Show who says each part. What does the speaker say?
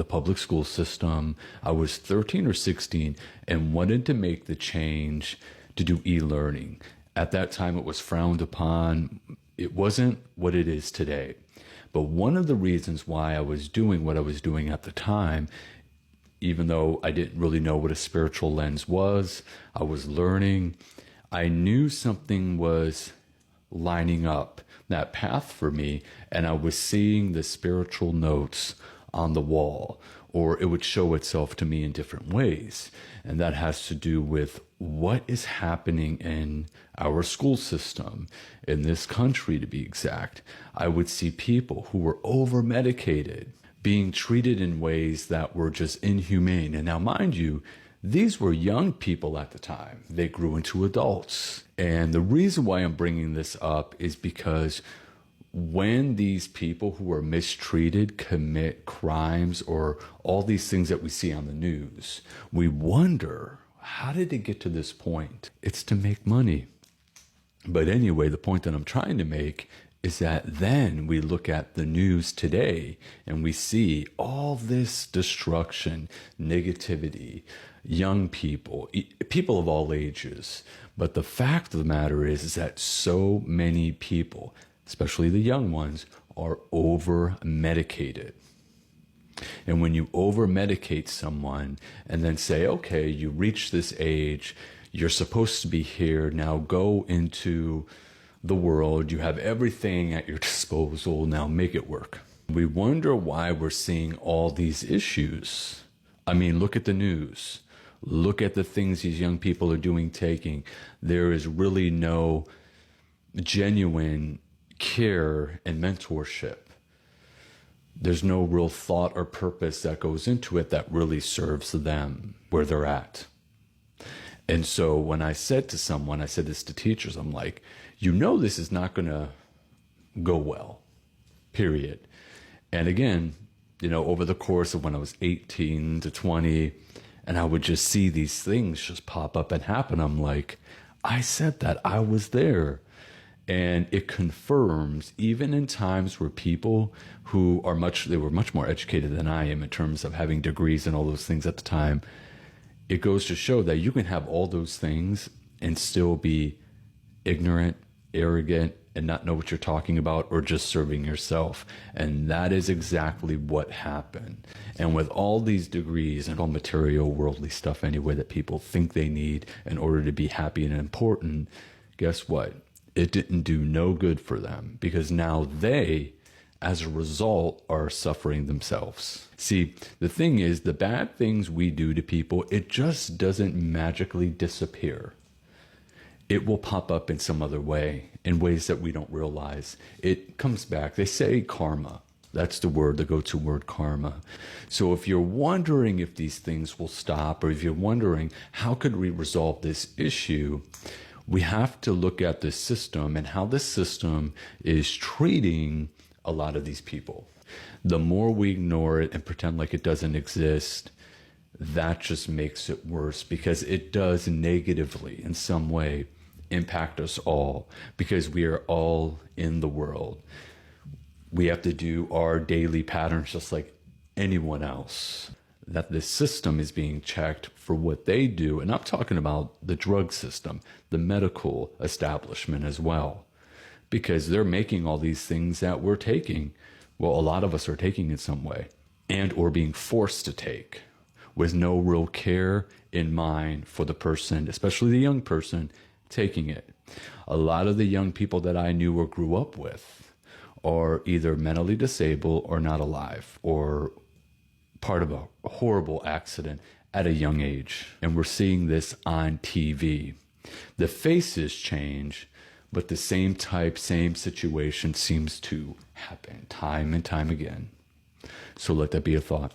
Speaker 1: the public school system. I was 13 or 16 and wanted to make the change to do e-learning. At that time, it was frowned upon. It wasn't what it is today. But one of the reasons why I was doing what I was doing at the time, even though I didn't really know what a spiritual lens was, I was learning, I knew something was lining up that path for me, and I was seeing the spiritual notes on the wall, or it would show itself to me in different ways. And that has to do with what is happening in our school system, in this country to be exact. I would see people who were over-medicated, being treated in ways that were just inhumane. And now, mind you, these were young people at the time. They grew into adults. And the reason why I'm bringing this up is because when these people who are mistreated commit crimes or all these things that we see on the news, we wonder, how did it get to this point? It's to make money. But anyway, the point that I'm trying to make is that then we look at the news today and we see all this destruction, negativity, young people, people of all ages. But the fact of the matter is that so many people, especially the young ones, are over-medicated. And when you over-medicate someone and then say, okay, you reach this age, you're supposed to be here, now go into the world, you have everything at your disposal, now make it work. We wonder why we're seeing all these issues. I mean, look at the news. Look at the things these young people are doing, taking. There is really no genuine care and mentorship. There's no real thought or purpose that goes into it that really serves them where they're at. And so when I said to someone, I said this to teachers, I'm like, you know this is not going to go well, period. And again, you know, over the course of when I was 18 to 20, and I would just see these things just pop up and happen, I'm like, I said that, I was there. And it confirms, even in times where people who are they were much more educated than I am in terms of having degrees and all those things at the time, it goes to show that you can have all those things and still be ignorant, arrogant, and not know what you're talking about, or just serving yourself. And that is exactly what happened. And with all these degrees and all material, worldly stuff anyway that people think they need in order to be happy and important, guess what? It didn't do no good for them, because now they, as a result, are suffering themselves. See, the thing is, the bad things we do to people, it just doesn't magically disappear. It will pop up in some other way, in ways that we don't realize. It comes back. They say karma. That's the word, the go-to word, karma. So if you're wondering if these things will stop, or if you're wondering how could we resolve this issue, we have to look at this system and how this system is treating a lot of these people. The more we ignore it and pretend like it doesn't exist, that just makes it worse, because it does negatively in some way impact us all, because we are all in the world. We have to do our daily patterns just like anyone else. That this system is being checked for what they do. And I'm talking about the drug system, the medical establishment as well, because they're making all these things that we're taking. Well, a lot of us are taking in some way, and or being forced to take with no real care in mind for the person, especially the young person taking it. A lot of the young people that I knew or grew up with are either mentally disabled or not alive, or part of a horrible accident at a young age. And we're seeing this on TV. The faces change, but the same type, same situation seems to happen time and time again. So let that be a thought.